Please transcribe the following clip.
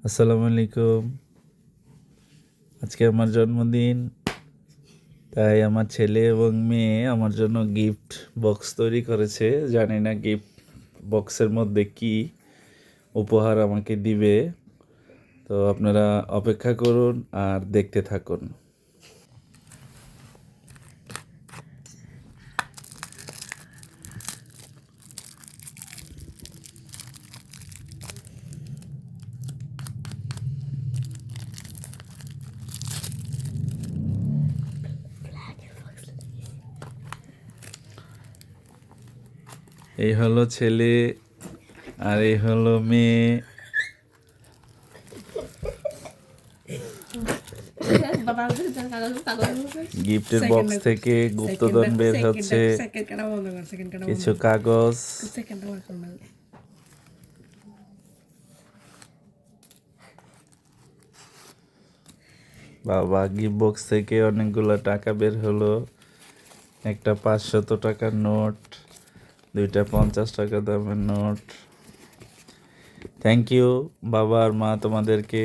আসসালামু আলাইকুম। আজকে আমার জন্মদিন, তাই আমার ছেলে এবং মেয়ে আমার জন্য গিফট বক্স তৈরি করেছে। জানি না গিফট বক্সের মধ্যে কি উপহার আমাকে দিবে, তো আপনারা অপেক্ষা করুন আর দেখতে থাকুন। এই হলো ছেলে আর এই হলো মেয়ে। গিফটের বক্স থেকে গুপ্তধন বের হচ্ছে, কিছু কাগজ। বাবা, গিফট বক্স থেকে অনেকগুলো টাকা বের হলো। একটা 500 টাকার নোট, দুইটা 50 টাকা দামের নোট। থ্যাংক ইউ বাবা আর মা তোমাদেরকে।